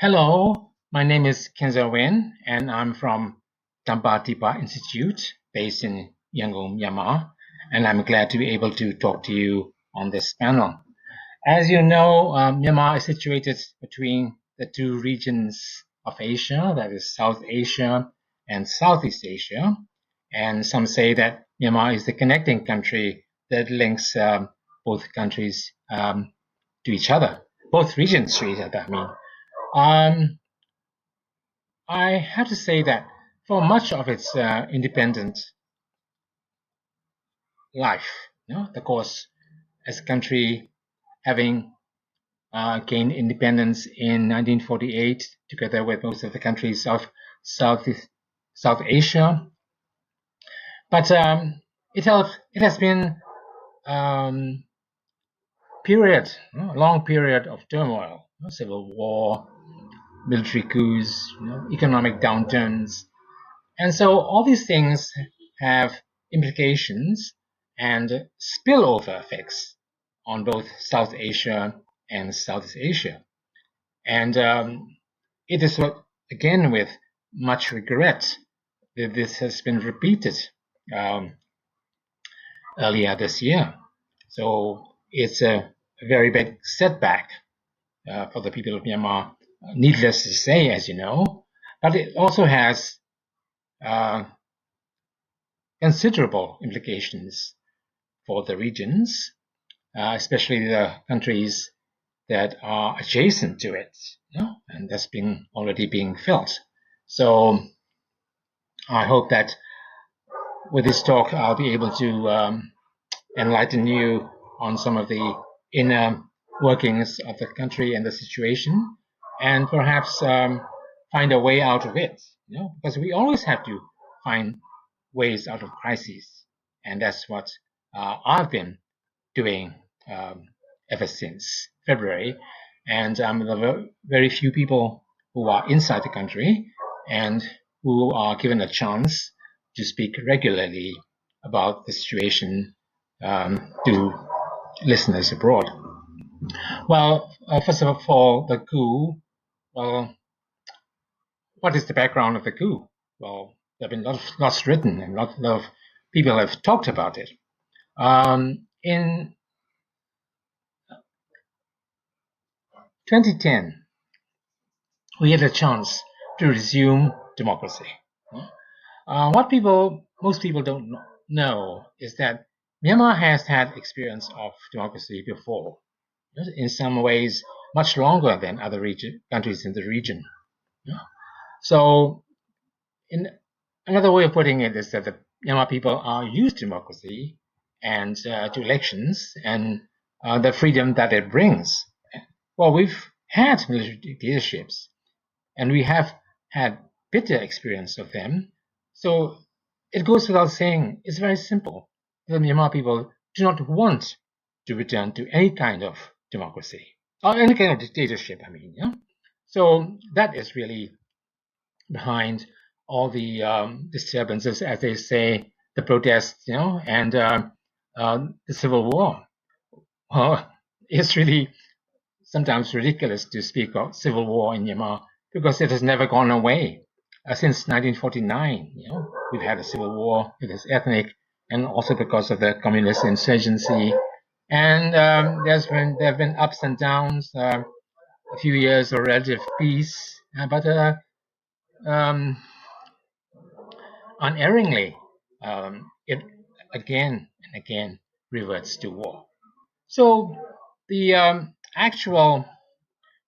Hello, my name is Khin Zaw Win, and I'm from Tampadipa Institute based in Yangon, Myanmar, and I'm glad to be able to talk to you on this panel. As you know, Myanmar is situated between the two regions of Asia, that is South Asia and Southeast Asia, and some say that Myanmar is the connecting country that links both countries to each other, both regions to each other, I mean. I have to say that for much of its independent life, of course, as a country having gained independence in 1948, together with most of the countries of South Asia, but it has been a long period of turmoil, civil war, military coups, economic downturns. And so all these things have implications and spillover effects on both South Asia and Southeast Asia. And it is again with much regret that this has been repeated earlier this year. So it's a very big setback for the people of Myanmar, needless to say, as you know, but it also has considerable implications for the regions, especially the countries that are adjacent to it, and that's already being felt. So I hope that with this talk, I'll be able to enlighten you on some of the inner workings of the country and the situation, and perhaps find a way out of it, because we always have to find ways out of crises, and that's what I've been doing ever since February. And there are very few people who are inside the country and who are given a chance to speak regularly about the situation to listeners abroad. Well, first of all, the coup. Well, what is the background of the coup? Well, there have been lots written, and a lot of people have talked about it. In 2010, we had a chance to resume democracy. What most people don't know is that Myanmar has had experience of democracy before, in some ways much longer than other countries in the region. So, another way of putting it is that the Myanmar people are used to democracy and to elections and the freedom that it brings. Well, we've had military dictatorships, and we have had bitter experience of them. So it goes without saying, it's very simple. The Myanmar people do not want to return to any kind of democracy or any kind of dictatorship, I mean. So that is really behind all the disturbances, as they say, the protests, and the civil war. Well, it's really sometimes ridiculous to speak of civil war in Myanmar because it has never gone away. Since 1949, we've had a civil war. It is ethnic, and also because of the communist insurgency. And there have been ups and downs, a few years of relative peace, but unerringly, it again and again reverts to war. So the actual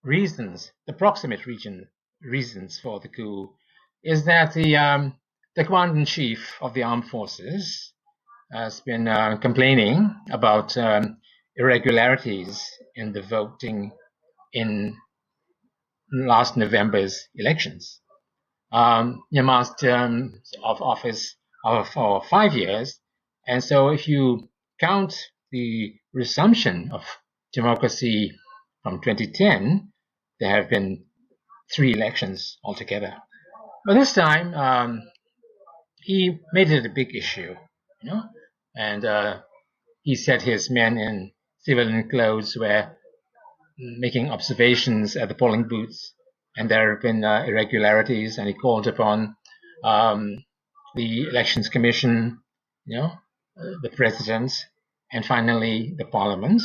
reasons, the proximate reasons for the coup, is that the commander-in-chief of the armed forces has been complaining about irregularities in the voting in last November's elections. Myanmar's terms of office are for 5 years, and so if you count the resumption of democracy from 2010, there have been 3 elections altogether. But this time, he made it a big issue, and he said his men in civilian clothes were making observations at the polling booths and there have been irregularities, and he called upon the Elections Commission, the president, and finally the parliament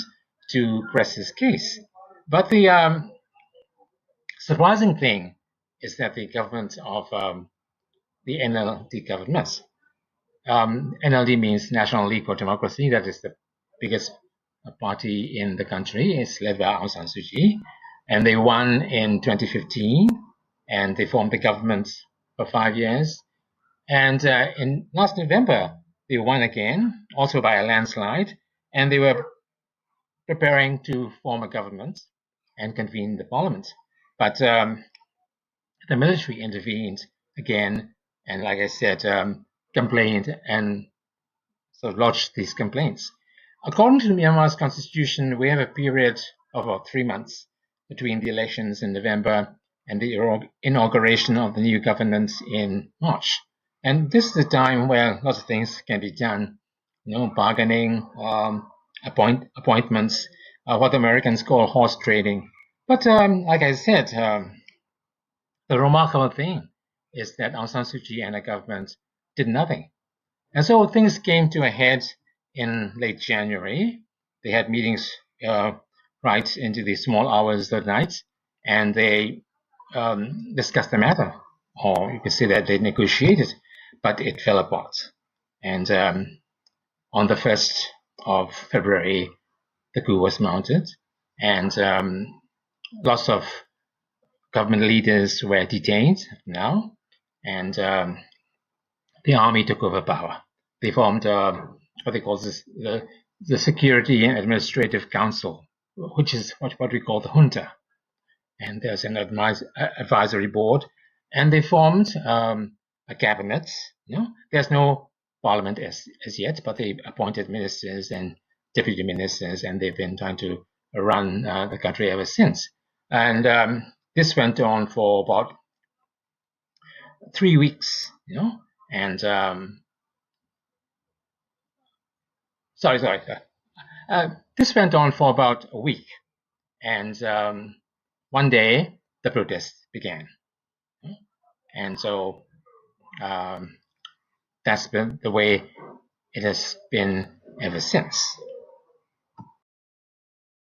to press his case. But the surprising thing is that the government of the NLD government, NLD means National League for Democracy, that is the biggest party in the country. It's led by Aung San Suu Kyi, and they won in 2015, and they formed the government for 5 years. And in last November, they won again, also by a landslide, and they were preparing to form a government and convene the parliament. But the military intervened again, and like I said, complained and sort of lodged these complaints. According to Myanmar's constitution, we have a period of about 3 months between the elections in November and the inauguration of the new government in March. And this is the time where lots of things can be done, bargaining, appointments, what Americans call horse trading. But like I said, the remarkable thing is that Aung San Suu Kyi and the government did nothing. And so things came to a head in late January. They had meetings right into the small hours of the night, and they discussed the matter, or you could say that they negotiated, but it fell apart. And on the 1st of February, the coup was mounted, and lots of government leaders were detained now, and the army took over power. They formed what they call the Security and Administrative Council, which is what we call the junta. And there's an advisory board, and they formed a cabinet. There's no parliament as yet, but they appointed ministers and deputy ministers, and they've been trying to run the country ever since. And this went on for about 3 weeks, and this went on for about a week, and one day the protests began, and so that's been the way it has been ever since.